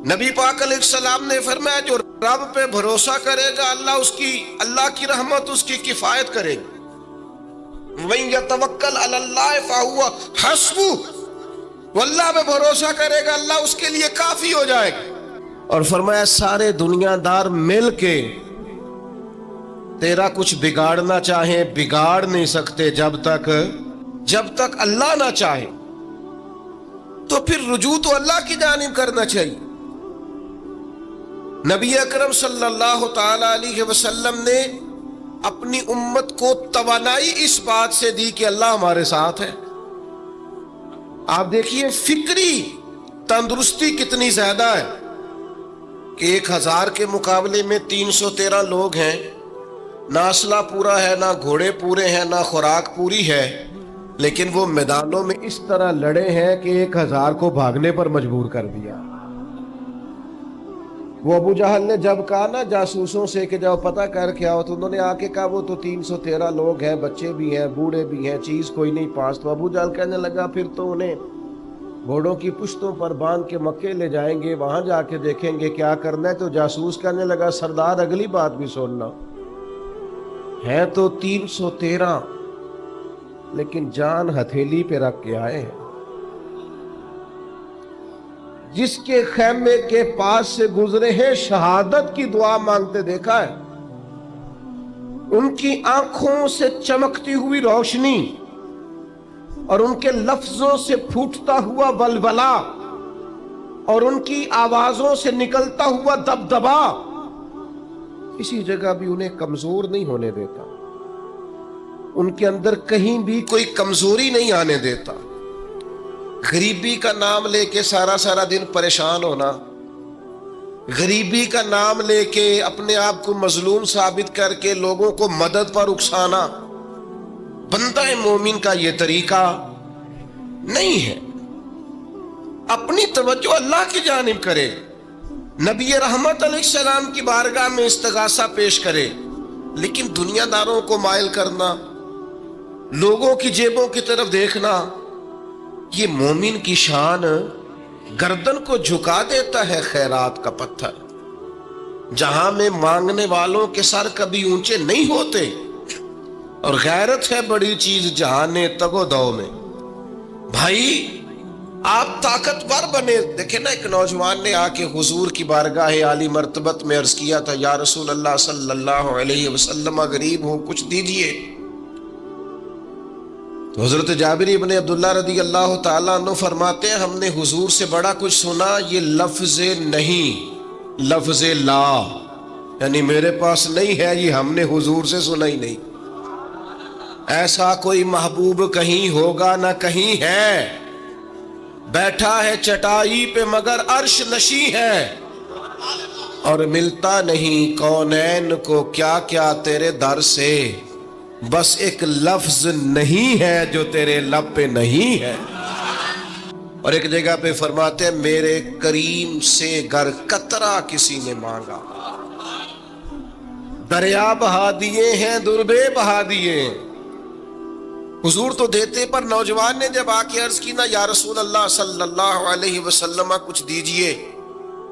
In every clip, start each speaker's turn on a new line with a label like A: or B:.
A: نبی پاک علیہ السلام نے فرمایا جو رب پہ بھروسہ کرے گا اللہ کی رحمت اس کی کفایت کرے گی. وَمَن يَتَوَكَّلْ عَلَى اللَّهِ فَهُوَ حَسْبُهُ، وہ اللہ پہ بھروسہ کرے گا اللہ اس کے لیے کافی ہو جائے گا. اور فرمایا سارے دنیا دار مل کے تیرا کچھ بگاڑنا چاہیں بگاڑ نہیں سکتے جب تک اللہ نہ چاہے. تو پھر رجوع تو اللہ کی جانب کرنا چاہیے. نبی اکرم صلی اللہ تعالی علیہ وسلم نے اپنی امت کو توانائی اس بات سے دی کہ اللہ ہمارے ساتھ ہے. آپ دیکھیے فکری تندرستی کتنی زیادہ ہے کہ 1000 کے مقابلے میں 313 لوگ ہیں، نہ اسلحہ پورا ہے، نہ گھوڑے پورے ہیں، نہ خوراک پوری ہے، لیکن وہ میدانوں میں اس طرح لڑے ہیں کہ 1000 کو بھاگنے پر مجبور کر دیا. وہ ابو جہل نے جب کہا نا جاسوسوں سے کہ جاؤ پتہ کر کے آؤ، تو انہوں نے آ کے کہا وہ تو 313 لوگ ہیں، بچے بھی ہیں، بوڑھے بھی ہیں، چیز کوئی نہیں پاس. تو ابو جہل کہنے لگا پھر تو انہیں گھوڑوں کی پشتوں پر باندھ کے مکے لے جائیں گے، وہاں جا کے دیکھیں گے کیا کرنا ہے. تو جاسوس کہنے لگا سردار اگلی بات بھی سننا، ہے تو 313 لیکن جان ہتھیلی پہ رکھ کے آئے ہیں. جس کے خیمے کے پاس سے گزرے ہیں شہادت کی دعا مانگتے دیکھا ہے. ان کی آنکھوں سے چمکتی ہوئی روشنی اور ان کے لفظوں سے پھوٹتا ہوا ولولہ اور ان کی آوازوں سے نکلتا ہوا دبدبا کسی جگہ بھی انہیں کمزور نہیں ہونے دیتا. ان کے اندر کہیں بھی کوئی کمزوری نہیں آنے دیتا. غریبی کا نام لے کے سارا دن پریشان ہونا، غریبی کا نام لے کے اپنے آپ کو مظلوم ثابت کر کے لوگوں کو مدد پر اکسانا بندہ مومن کا یہ طریقہ نہیں ہے. اپنی توجہ اللہ کی جانب کرے، نبی رحمت علیہ السلام کی بارگاہ میں استغاثہ پیش کرے. لیکن دنیا داروں کو مائل کرنا، لوگوں کی جیبوں کی طرف دیکھنا، یہ مومن کی شان گردن کو جھکا دیتا ہے. خیرات کا پتھر جہاں میں مانگنے والوں کے سر کبھی اونچے نہیں ہوتے، اور غیرت ہے بڑی چیز جہان تگ و دو میں. بھائی آپ طاقتور بنے. دیکھیں نا ایک نوجوان نے آ کے حضور کی بارگاہ عالی مرتبت میں عرض کیا تھا یا رسول اللہ صلی اللہ علیہ وسلم غریب ہوں کچھ دیجئے. تو حضرت جابر ابن عبداللہ رضی اللہ تعالیٰ عنہ فرماتے ہیں ہم نے حضور سے بڑا کچھ سنا، یہ لفظ نہیں، لفظ لا، یعنی میرے پاس نہیں ہے، یہ ہم نے حضور سے سنا ہی نہیں. ایسا کوئی محبوب کہیں ہوگا نہ کہیں ہے، بیٹھا ہے چٹائی پہ مگر عرش نشیں ہے، اور ملتا نہیں کونین کو کیا کیا تیرے در سے، بس ایک لفظ نہیں ہے جو تیرے لب پہ نہیں ہے. اور ایک جگہ پہ فرماتے ہیں میرے کریم سے گر قطرہ کسی نے مانگا، دریا بہا دیے ہیں دربے بہا دیے ہیں. حضور تو دیتے، پر نوجوان نے جب آ کے عرض کی نا یا رسول اللہ صلی اللہ علیہ وسلم کچھ دیجئے،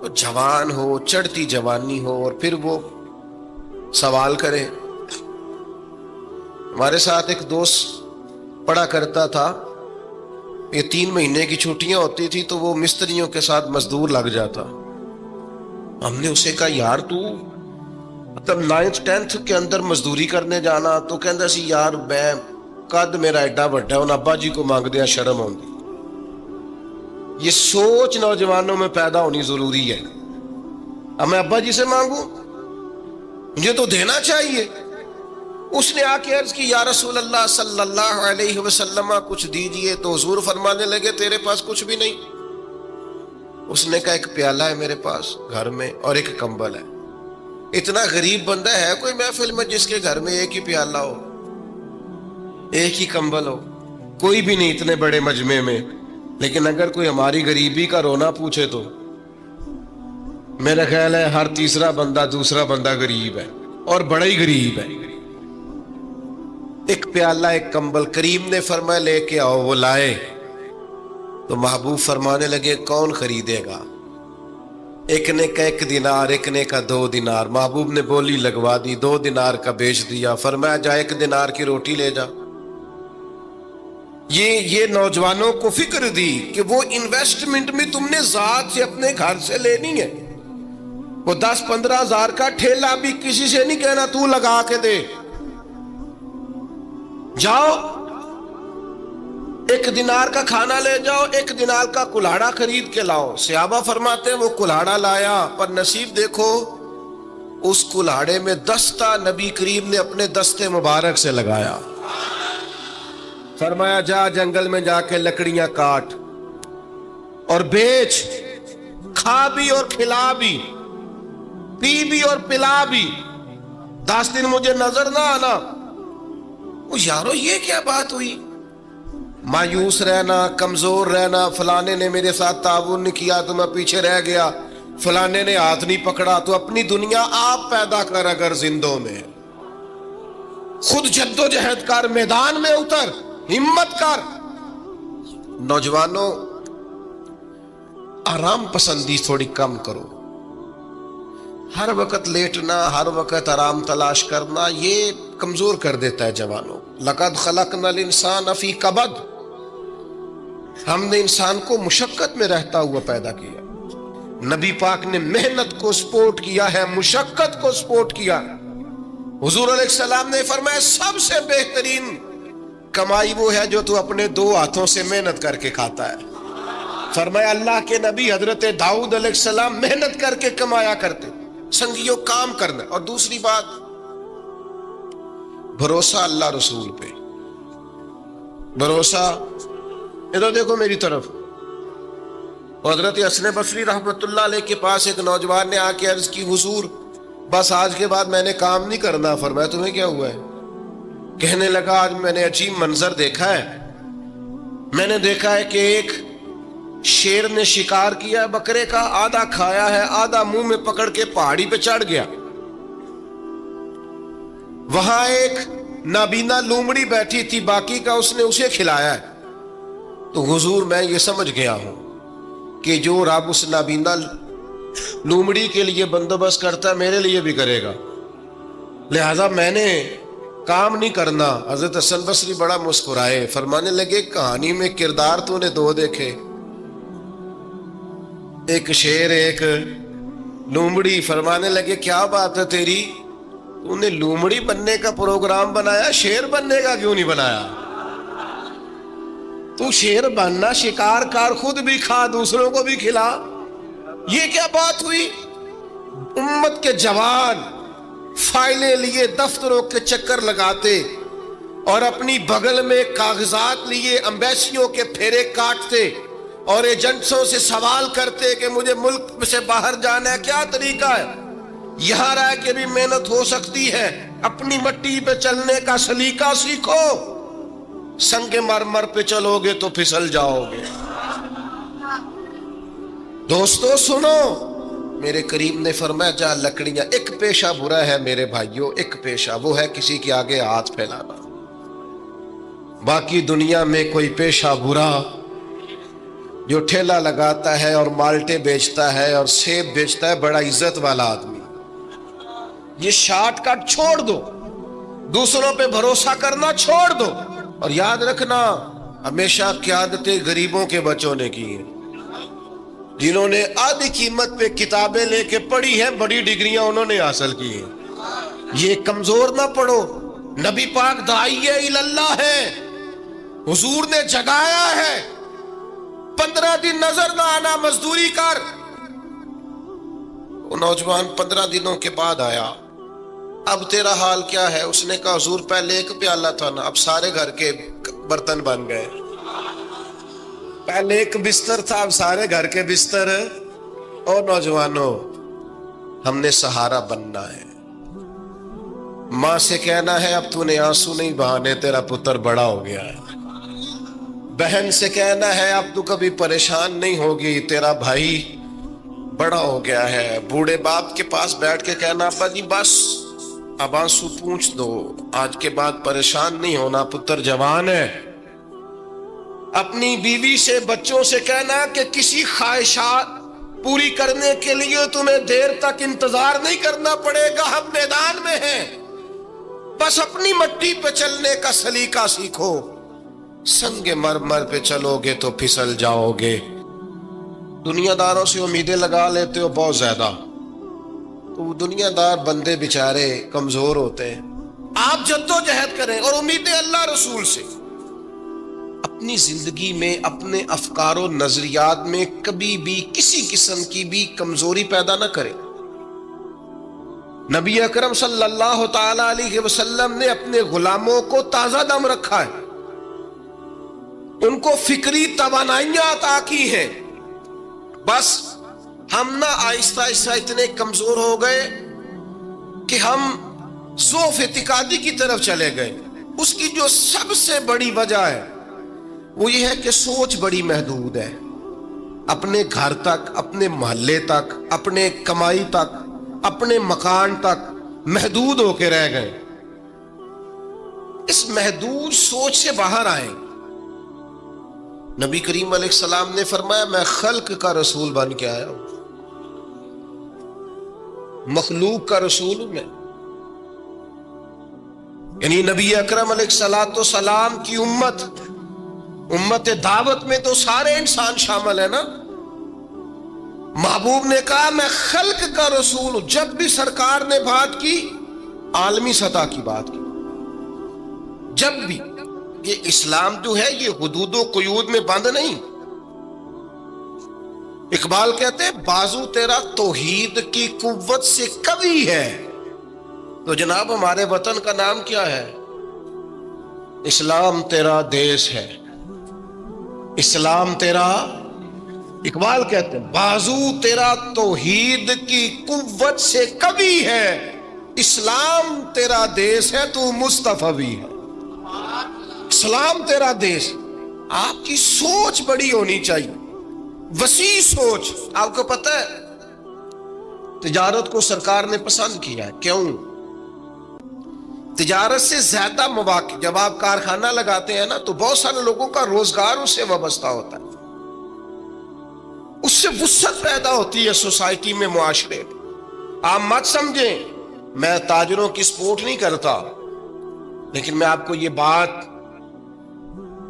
A: تو جوان ہو، چڑھتی جوانی ہو، اور پھر وہ سوال کرے. ہمارے ساتھ ایک دوست پڑھا کرتا تھا، یہ 3 مہینے کی چھٹیاں ہوتی تھی تو وہ مستریوں کے ساتھ مزدور لگ جاتا. ہم نے اسے کہا یار تو مطلب 9th 10th کے اندر مزدوری کرنے جانا، تو کہندا سی یار میں قد میرا ایڈا بڑا ہے، ان ابا جی کو مانگ دیا شرم ہوندی. یہ سوچ نوجوانوں میں پیدا ہونی ضروری ہے. اب میں ابا جی سے مانگوں، مجھے تو دینا چاہیے. اس نے آ کے عرض کی یا رسول اللہ صلی اللہ علیہ وسلم کچھ دیجئے، تو حضور فرمانے لگے تیرے پاس کچھ بھی نہیں. اس نے کہا ایک پیالہ ہے میرے پاس گھر میں اور ایک کمبل ہے. اتنا غریب بندہ ہے کوئی محفل میں جس کے گھر میں ایک ہی پیالہ ہو، ایک ہی کمبل ہو؟ کوئی بھی نہیں اتنے بڑے مجمع میں. لیکن اگر کوئی ہماری غریبی کا رونا پوچھے تو میرا خیال ہے ہر تیسرا بندہ دوسرا بندہ غریب ہے، اور بڑا ہی غریب ہے. ایک پیالہ ایک کمبل، کریم نے فرمایا لے کے آؤ. وہ لائے تو محبوب فرمانے لگے کون خریدے گا؟ ایک نے کا 1 دینار، ایک نے کا 2 دینار. محبوب نے بولی لگوا دی، 2 دینار کا بیچ دیا. فرمایا جا 1 دینار کی روٹی لے جا. یہ نوجوانوں کو فکر دی کہ وہ انویسٹمنٹ میں تم نے ذات سے اپنے گھر سے لینی ہے. وہ 10-15 ہزار کا ٹھیلا بھی کسی سے نہیں کہنا تو لگا کے دے. جاؤ 1 دینار کا کھانا لے جاؤ، 1 دینار کا کلاڑا خرید کے لاؤ. صحابہ فرماتے ہیں وہ کلاڑا لایا، پر نصیب دیکھو اس کلاڑے میں دستہ نبی کریم نے اپنے دستے مبارک سے لگایا. فرمایا جا جنگل میں جا کے لکڑیاں کاٹ اور بیچ، کھا بھی اور کھلا بھی، پی بھی اور پلا بھی، 10 دن مجھے نظر نہ آنا. یارو یہ کیا بات ہوئی؟ مایوس رہنا، کمزور رہنا، فلانے نے میرے ساتھ تعاون نہیں کیا تو میں پیچھے رہ گیا، فلانے نے ہاتھ نہیں پکڑا. تو اپنی دنیا آپ پیدا کر، اگر زندوں میں خود جد و جہد کر، میدان میں اتر، ہمت کر. نوجوانوں آرام پسندی تھوڑی کم کرو. ہر وقت لیٹنا، ہر وقت آرام تلاش کرنا، یہ کمزور کر دیتا ہے جوانوں. لقد خلقنا الانسان فی کبد، ہم نے انسان کو مشقت میں رہتا ہوا پیدا کیا. نبی پاک نے محنت کو سپورٹ کیا ہے، مشقت کو سپورٹ کیا. حضور علیہ السلام نے فرمایا سب سے بہترین کمائی وہ ہے جو تو اپنے 2 ہاتھوں سے محنت کر کے کھاتا ہے. فرمایا اللہ کے نبی حضرت داؤد علیہ السلام محنت کر کے کمایا کرتے. سنگیوں کام کرنا. اور دوسری بات، بھروسہ اللہ رسول پہ. بھروسہ، ادھر دیکھو میری طرف. حضرت حسن بصری رحمت اللہ علیہ کے پاس ایک نوجوان نے آ کے عرض کی حضور بس آج کے بعد میں نے کام نہیں کرنا. فرمایا تمہیں کیا ہوا ہے؟ کہنے لگا آج میں نے عجیب منظر دیکھا ہے. میں نے دیکھا ہے کہ ایک شیر نے شکار کیا بکرے کا، آدھا کھایا ہے، آدھا منہ میں پکڑ کے پہاڑی پہ چڑھ گیا. وہاں ایک نابینا لومڑی بیٹھی تھی، باقی کا اس نے اسے کھلایا ہے. تو حضور میں یہ سمجھ گیا ہوں کہ جو رب اس نابینا لومڑی کے لیے بندوبست کرتا ہے میرے لیے بھی کرے گا، لہذا میں نے کام نہیں کرنا. حضرت حسن بصری بڑا مسکرائے، فرمانے لگے کہانی میں کردار تو نے 2 دیکھے، ایک شیر ایک لومڑی. فرمانے لگے کیا بات ہے تیری، تو نے لومڑی بننے کا پروگرام بنایا، شیر بننے کا کیوں نہیں بنایا؟ تو شیر بننا، شکار کر، خود بھی کھا دوسروں کو بھی کھلا. یہ کیا بات ہوئی؟ امت کے جوان فائلیں لیے دفتروں کے چکر لگاتے اور اپنی بغل میں کاغذات لیے امبیسیوں کے پھیرے کاٹتے اور ایجنٹوں سے سوال کرتے کہ مجھے ملک سے باہر جانا ہے، کیا طریقہ ہے؟ یہاں رہ کے بھی محنت ہو سکتی ہے. اپنی مٹی پہ چلنے کا سلیقہ سیکھو. سنگ مرمر پہ چلو گے تو پھسل جاؤ گے. دوستو سنو، میرے کریم نے فرمایا جا لکڑیاں. ایک پیشہ برا ہے میرے بھائیوں، ایک پیشہ وہ ہے کسی کے آگے ہاتھ پھیلانا. باقی دنیا میں کوئی پیشہ برا جو ٹھیلا لگاتا ہے اور مالٹے بیچتا ہے اور سیب بیچتا ہے، بڑا عزت والا آدمی. یہ شارٹ کٹ چھوڑ دو، دوسروں پہ بھروسہ کرنا چھوڑ دو. اور یاد رکھنا ہمیشہ قیادتیں غریبوں کے بچوں نے کی ہیں، جنہوں نے آدھی قیمت پہ کتابیں لے کے پڑھی ہیں، بڑی ڈگریاں انہوں نے حاصل کی ہیں. یہ کمزور نہ پڑھو. نبی پاک داعیہ اللہ ہے، حضور نے جگایا ہے. 15 دن نظر نہ آنا، مزدوری کر. وہ نوجوان 15 دنوں کے بعد آیا. اب تیرا حال کیا ہے؟ اس نے کہا حضور پہلے 1 پیالہ تھا نا، اب سارے گھر کے برتن بن گئے. پہلے 1 بستر تھا، اب سارے گھر کے بستر. اور نوجوانوں ہم نے سہارا بننا ہے. ماں سے کہنا ہے اب تو نے آنسو نہیں بہانے، تیرا پتر بڑا ہو گیا ہے. بہن سے کہنا ہے اب تو کبھی پریشان نہیں ہوگی، تیرا بھائی بڑا ہو گیا ہے. بوڑھے باپ کے پاس بیٹھ کے کہنا ابا جی بس اب آنسو پوچھ دو، آج کے بعد پریشان نہیں ہونا، پتر جوان ہے. اپنی بیوی سے، بچوں سے کہنا کہ کسی خواہشات پوری کرنے کے لیے تمہیں دیر تک انتظار نہیں کرنا پڑے گا، ہم میدان میں ہیں، بس اپنی مٹی پہ چلنے کا سلیقہ سیکھو، سنگ مرمر پہ چلو گے تو پھسل جاؤ گے۔ دنیا داروں سے امیدیں لگا لیتے ہو بہت زیادہ، تو دنیا دار بندے بیچارے کمزور ہوتے ہیں۔ آپ جدوجہد کریں اور امیدیں اللہ رسول سے۔ اپنی زندگی میں اپنے افکار و نظریات میں کبھی بھی کسی قسم کی بھی کمزوری پیدا نہ کریں۔ نبی اکرم صلی اللہ تعالی علیہ وسلم نے اپنے غلاموں کو تازہ دم رکھا ہے، ان کو فکری توانائیاں عطا کی ہیں، بس ہم نہ آہستہ آہستہ اتنے کمزور ہو گئے کہ ہم ضعف اعتقادی کی طرف چلے گئے۔ اس کی جو سب سے بڑی وجہ ہے وہ یہ ہے کہ سوچ بڑی محدود ہے، اپنے گھر تک، اپنے محلے تک، اپنے کمائی تک، اپنے مکان تک محدود ہو کے رہ گئے۔ اس محدود سوچ سے باہر آئیں۔ نبی کریم علیہ السلام نے فرمایا میں خلق کا رسول بن کے آیا ہوں، مخلوق کا رسول ہوں میں۔ یعنی نبی اکرم علیہ السلام کی امت دعوت میں تو سارے انسان شامل ہیں نا۔ محبوب نے کہا میں خلق کا رسول ہوں۔ جب بھی سرکار نے بات کی عالمی سطح کی بات کی، جب بھی یہ اسلام جو ہے یہ حدود و قیود میں بند نہیں۔ اقبال کہتے ہیں بازو تیرا توحید کی قوت سے قوی ہے۔ تو جناب ہمارے وطن کا نام کیا ہے؟ اسلام تیرا دیش ہے، اسلام تیرا، اقبال کہتے ہیں بازو تیرا توحید کی قوت سے قوی ہے، اسلام تیرا دیش ہے تو مصطفی ہے۔ اسلام تیرا دیش۔ آپ کی سوچ بڑی ہونی چاہیے، وسیع سوچ۔ آپ کو پتہ ہے تجارت کو سرکار نے پسند کیا ہے، کیوں؟ تجارت سے زیادہ مواقع، جب آپ کارخانہ لگاتے ہیں نا تو بہت سارے لوگوں کا روزگار اس سے وابستہ ہوتا ہے، اس سے وسعت پیدا ہوتی ہے سوسائٹی میں، معاشرے میں۔ آپ مت سمجھیں میں تاجروں کی سپورٹ نہیں کرتا، لیکن میں آپ کو یہ بات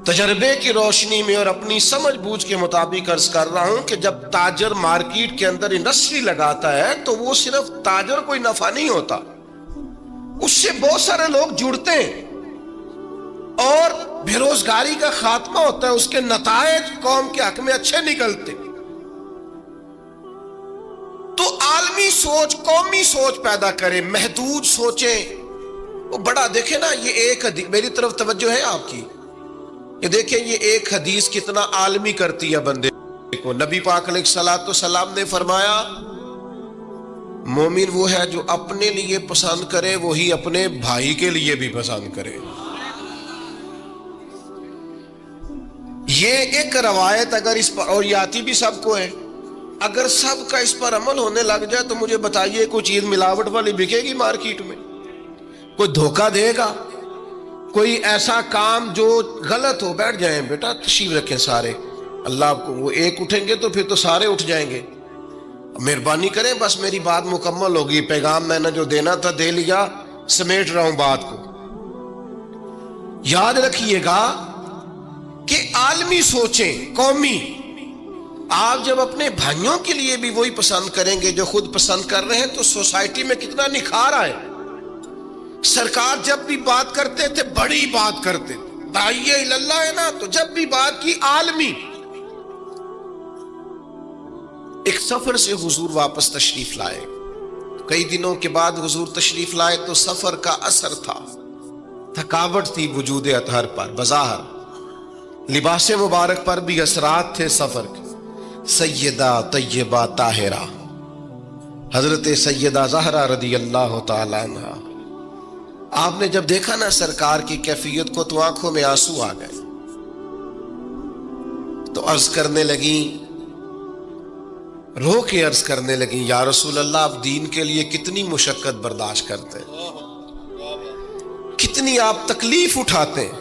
A: تجربے کی روشنی میں اور اپنی سمجھ بوجھ کے مطابق عرض کر رہا ہوں کہ جب تاجر مارکیٹ کے اندر انڈسٹری لگاتا ہے تو وہ صرف تاجر کوئی نفع نہیں ہوتا، اس سے بہت سارے لوگ جڑتے ہیں اور بے روزگاری کا خاتمہ ہوتا ہے، اس کے نتائج قوم کے حق میں اچھے نکلتے۔ تو عالمی سوچ، قومی سوچ پیدا کرے، محدود سوچیں۔ وہ بڑا دیکھیں نا، یہ ایک حدیث میری طرف توجہ ہے آپ کی، یہ دیکھیں یہ ایک حدیث کتنا عالمی کرتی ہے بندے کو۔ نبی پاک علیہ السلام نے فرمایا مومن وہ ہے جو اپنے لیے پسند کرے وہی اپنے بھائی کے لیے بھی پسند کرے۔ یہ ایک روایت اگر اس پر، اور یہ آتی بھی سب کو ہے، اگر سب کا اس پر عمل ہونے لگ جائے تو مجھے بتائیے کوئی چیز ملاوٹ والی بکے گی مارکیٹ میں؟ کوئی دھوکہ دے گا؟ کوئی ایسا کام جو غلط ہو؟ بیٹھ جائیں بیٹا، تشریف رکھیں سارے، اللہ آپ کو، وہ ایک اٹھیں گے تو پھر تو سارے اٹھ جائیں گے۔ مہربانی کریں، بس میری بات مکمل ہوگی، پیغام میں نے جو دینا تھا دے لیا، سمیٹ رہا ہوں بات کو۔ یاد رکھیے گا کہ عالمی سوچیں، قومی۔ آپ جب اپنے بھائیوں کے لیے بھی وہی پسند کریں گے جو خود پسند کر رہے ہیں تو سوسائٹی میں کتنا نکھار آئے۔ سرکار جب بھی بات کرتے تھے بڑی بات کرتے تھے، داعیہ اللہ ہے نا، تو جب بھی بات کی عالمی۔ ایک سفر سے حضور واپس تشریف لائے، کئی دنوں کے بعد حضور تشریف لائے تو سفر کا اثر تھا، تھکاوٹ تھی وجود اطہر پر، بظاہر لباس مبارک پر بھی اثرات تھے سفر کے۔ سیدہ طیبہ طاہرہ حضرت سیدہ زہرا رضی اللہ تعالی عنہا، آپ نے جب دیکھا نا سرکار کی کیفیت کو تو آنکھوں میں آنسو آ گئے، تو عرض کرنے لگیں، رو کے عرض کرنے لگیں، یا رسول اللہ آپ دین کے لیے کتنی مشقت برداشت کرتے ہیں، کتنی آپ تکلیف اٹھاتے ہیں،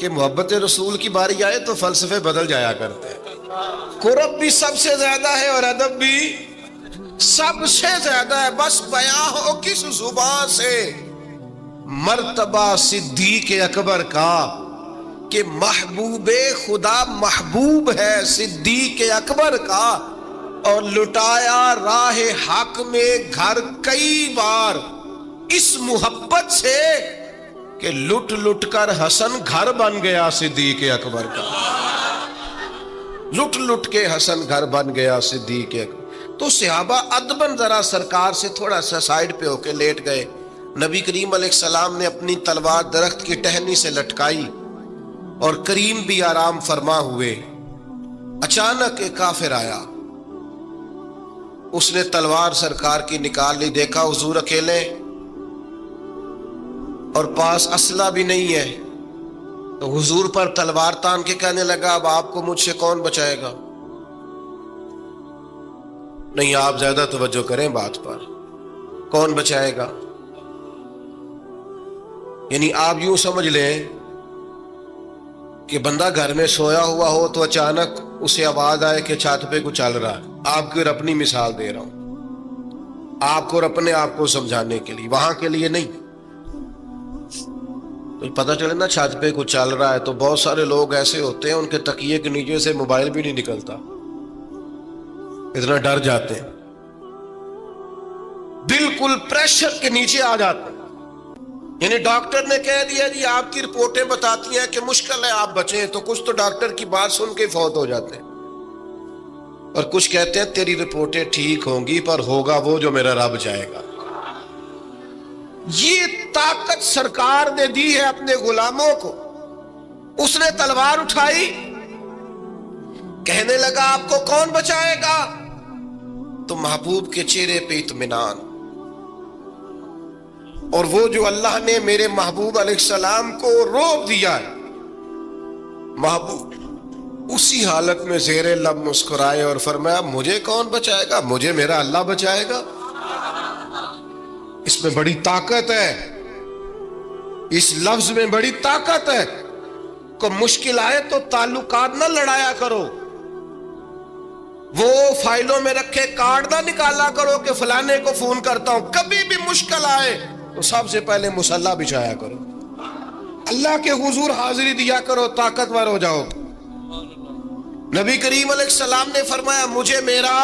A: کہ محبت رسول کی باری آئے تو فلسفے بدل جایا کرتے ہیں. قرب بھی سب سے زیادہ ہے اور ادب بھی سب سے زیادہ ہے. بس بیاں ہو کس زبان سے مرتبہ صدیق اکبر کا کہ محبوب خدا محبوب ہے صدیق اکبر کا، اور لٹایا راہ حق میں گھر کئی بار اس محبت سے کہ لٹ لٹ کر حسن گھر بن گیا صدیق اکبر کا. لٹ لٹ کے حسن گھر بن گیا صدیق اکبر. تو صحابہ ادباً ذرا سرکار سے تھوڑا سا سائیڈ پہ ہو کے لیٹ گئے. نبی کریم علیہ السلام نے اپنی تلوار درخت کی ٹہنی سے لٹکائی اور کریم بھی آرام فرما ہوئے. اچانک ایک کافر آیا، اس نے تلوار سرکار کی نکال لی. دیکھا حضور اکیلے اور پاس اسلحہ بھی نہیں ہے، تو حضور پر تلوار تان کے کہنے لگا اب آپ کو مجھ سے کون بچائے گا؟ نہیں، آپ زیادہ توجہ کریں بات پر. کون بچائے گا؟ یعنی آپ یوں سمجھ لیں کہ بندہ گھر میں سویا ہوا ہو تو اچانک اسے آواز آئے کہ چھت پہ کچھ چل رہا ہے. آپ کو اپنی مثال دے رہا ہوں، آپ کو اپنے آپ کو سمجھانے کے لیے، وہاں کے لیے نہیں. تو پتہ چلے نا چھت پہ کچھ چل رہا ہے تو بہت سارے لوگ ایسے ہوتے ہیں ان کے تکیے کے نیچے سے موبائل بھی نہیں نکلتا، اتنا ڈر جاتے ہیں، بالکل پریشر کے نیچے آ جاتے ہیں. یعنی ڈاکٹر نے کہہ دیا جی آپ کی رپورٹیں بتاتی ہیں کہ مشکل ہے آپ بچیں، تو کچھ تو ڈاکٹر کی بات سن کے فوت ہو جاتے ہیں، اور کچھ کہتے ہیں تیری رپورٹیں ٹھیک ہوں گی پر ہوگا وہ جو میرا رب چاہے گا. یہ طاقت سرکار نے دی ہے اپنے غلاموں کو. اس نے تلوار اٹھائی، کہنے لگا آپ کو کون بچائے گا؟ تو محبوب کے چہرے پہ اطمینان. اور وہ جو اللہ نے میرے محبوب علیہ السلام کو روک دیا ہے، محبوب اسی حالت میں زیر لب مسکرائے اور فرمایا مجھے کون بچائے گا؟ مجھے میرا اللہ بچائے گا. اس میں بڑی طاقت ہے، اس لفظ میں بڑی طاقت ہے. کو مشکل آئے تو تعلقات نہ لڑایا کرو، وہ فائلوں میں رکھے کارڈ نہ نکالا کرو کہ فلانے کو فون کرتا ہوں. کبھی بھی مشکل آئے تو سب سے پہلے مصلی بچھایا کرو، اللہ کے حضور حاضری دیا کرو، طاقتور ہو جاؤ. نبی کریم علیہ السلام نے فرمایا مجھے میرا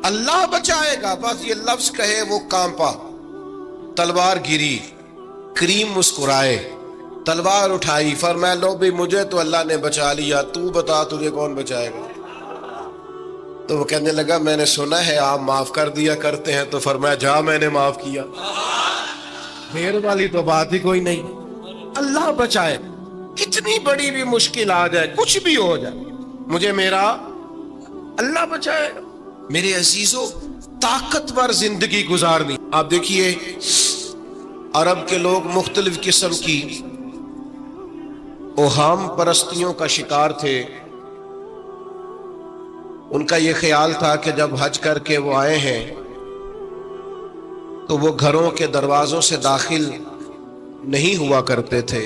A: اللہ بچائے گا. بس یہ لفظ کہے وہ کانپا، تلوار گری، کریم مسکرائے، تلوار اٹھائی، فرمایا لو بھی مجھے تو اللہ نے بچا لیا، تو بتا تجھے کون بچائے گا؟ تو وہ کہنے لگا میں نے سنا ہے آپ معاف کر دیا کرتے ہیں. تو فرمایا جا میں نے معاف کیا. دیر والی تو بات ہی کوئی نہیں. اللہ بچائے، کتنی بڑی بھی مشکل آ جائے، کچھ بھی ہو جائے، مجھے میرا اللہ بچائے گا. میرے عزیزو، طاقتور زندگی گزارنی. آپ دیکھیے عرب کے لوگ مختلف قسم کی اوہام پرستیوں کا شکار تھے. ان کا یہ خیال تھا کہ جب حج کر کے وہ آئے ہیں تو وہ گھروں کے دروازوں سے داخل نہیں ہوا کرتے تھے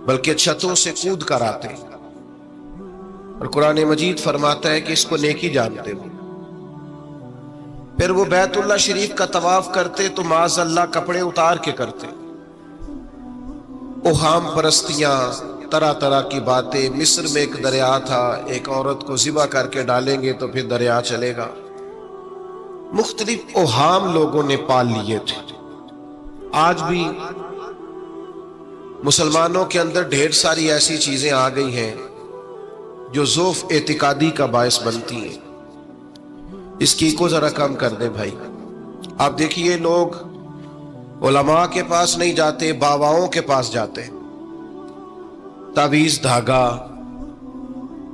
A: بلکہ چھتوں سے کود کر آتے. اور قرآن مجید فرماتا ہے کہ اس کو نیکی جانتے ہو. پھر وہ بیت اللہ شریف کا طواف کرتے تو معاذ اللہ کپڑے اتار کے کرتے. اوہام پرستیاں، طرح طرح کی باتیں. مصر میں ایک دریا تھا، ایک عورت کو ذبح کر کے ڈالیں گے تو پھر دریا چلے گا. مختلف اوہام لوگوں نے پال لیے تھے. آج بھی مسلمانوں کے اندر ڈھیر ساری ایسی چیزیں آ گئی ہیں جو ضعف اعتقادی کا باعث بنتی ہیں. اس کی کو ذرا کم کر دیں بھائی. آپ دیکھیے لوگ علماء کے پاس نہیں جاتے، باباؤں کے پاس جاتے. تعویذ، دھاگا،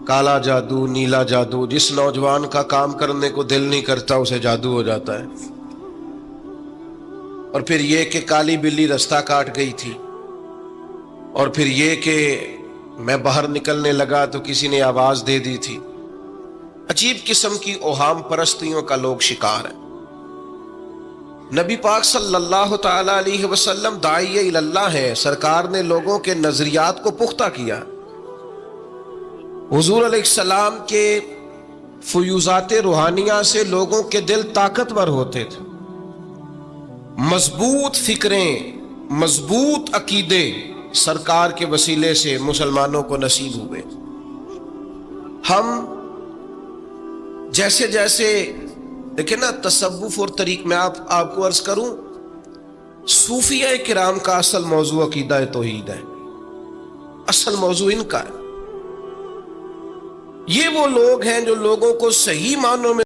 A: کالا جادو، نیلا جادو. جس نوجوان کا کام کرنے کو دل نہیں کرتا اسے جادو ہو جاتا ہے. اور پھر یہ کہ کالی بلی رستہ کاٹ گئی تھی، اور پھر یہ کہ میں باہر نکلنے لگا تو کسی نے آواز دے دی تھی. عجیب قسم کی اوہام پرستیوں کا لوگ شکار ہیں. نبی پاک صلی اللہ تعالی علیہ وسلم داعی اللہ ہیں، سرکار نے لوگوں کے نظریات کو پختہ کیا. حضور علیہ السلام کے فیوزات روحانیہ سے لوگوں کے دل طاقتور ہوتے تھے، مضبوط فکریں، مضبوط عقیدے سرکار کے وسیلے سے مسلمانوں کو نصیب ہوئے. ہم جیسے جیسے دیکھیں نا، تصوف اور طریق میں آپ کو عرض کروں، صوفیہ کرام کا اصل موضوع عقیدہ توحید ہے، اصل موضوع ان کا ہے. یہ وہ لوگ ہیں جو لوگوں کو صحیح معنوں میں